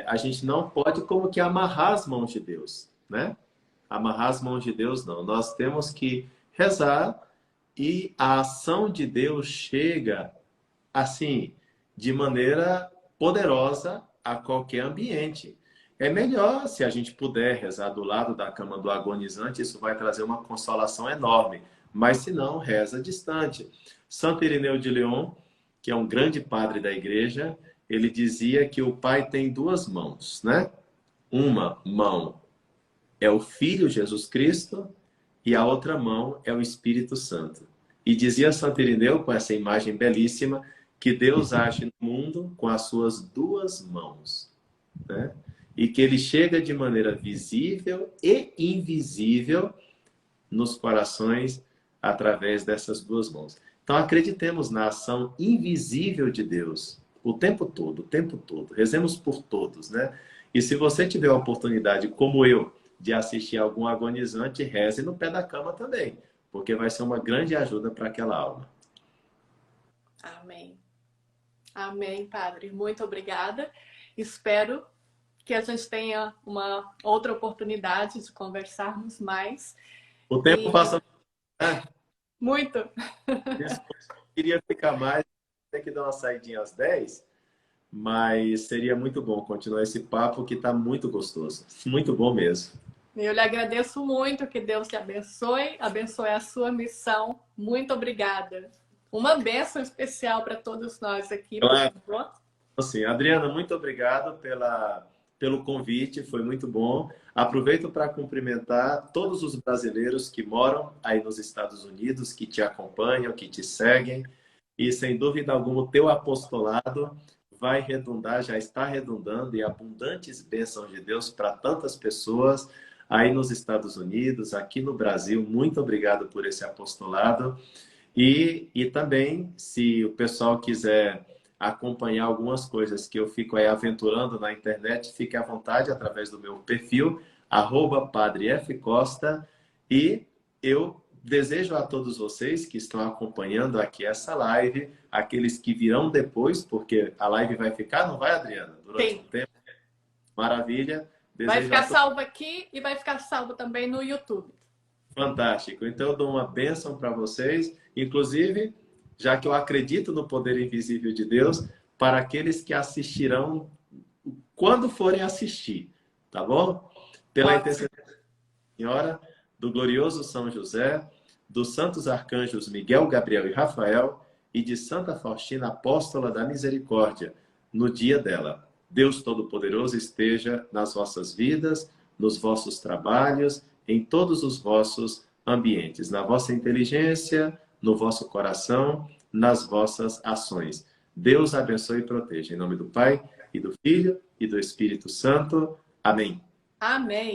a gente não pode como que amarrar as mãos de Deus, né? Amarrar as mãos de Deus, não. Nós temos que rezar e a ação de Deus chega, assim, de maneira poderosa a qualquer ambiente. É melhor se a gente puder rezar do lado da cama do agonizante, isso vai trazer uma consolação enorme. Mas se não, reza distante. Santo Irineu de León, que é um grande padre da igreja, ele dizia que o Pai tem duas mãos, né? Uma mão é o Filho Jesus Cristo e a outra mão é o Espírito Santo. E dizia Santo Irineu, com essa imagem belíssima, que Deus age no mundo com as suas duas mãos, né? E que ele chega de maneira visível e invisível nos corações através dessas duas mãos. Então acreditemos na ação invisível de Deus o tempo todo, o tempo todo. Rezemos por todos, né? E se você tiver a oportunidade, como eu, de assistir algum agonizante, reze no pé da cama também, porque vai ser uma grande ajuda para aquela alma. Amém. Amém, padre. Muito obrigada. Espero que a gente tenha uma outra oportunidade de conversarmos mais. O tempo passa, né? Muito. Queria ficar mais, tem que dar uma saidinha às 10, mas seria muito bom continuar esse papo que está muito gostoso. Muito bom mesmo. Eu lhe agradeço muito, que Deus te abençoe, abençoe a sua missão. Muito obrigada. Uma bênção especial para todos nós aqui, Claro. por favor. Assim, Adriana, muito obrigado pelo convite, foi muito bom. Aproveito para cumprimentar todos os brasileiros que moram aí nos Estados Unidos, que te acompanham, que te seguem. E, sem dúvida alguma, o teu apostolado vai redundar, já está redundando, e abundantes bênçãos de Deus para tantas pessoas aí nos Estados Unidos, aqui no Brasil. Muito obrigado por esse apostolado. E também, se o pessoal quiser acompanhar algumas coisas que eu fico aí aventurando na internet, fique à vontade através do meu perfil, @padrefcosta. E eu desejo a todos vocês que estão acompanhando aqui essa live, aqueles que virão depois, porque a live vai ficar, não vai, Adriana? Durante um tempo. Maravilha. Vai ficar salvo aqui e vai ficar salvo também no YouTube. Fantástico. Então eu dou uma bênção para vocês, inclusive, já que eu acredito no poder invisível de Deus, para aqueles que assistirão quando forem assistir, tá bom? Pela intercessão da Senhora, do glorioso São José, dos santos arcanjos Miguel, Gabriel e Rafael, e de Santa Faustina, apóstola da misericórdia, no dia dela. Deus Todo-Poderoso esteja nas vossas vidas, nos vossos trabalhos, em todos os vossos ambientes, na vossa inteligência, no vosso coração, nas vossas ações. Deus abençoe e proteja. Em nome do Pai, e do Filho, e do Espírito Santo. Amém. Amém.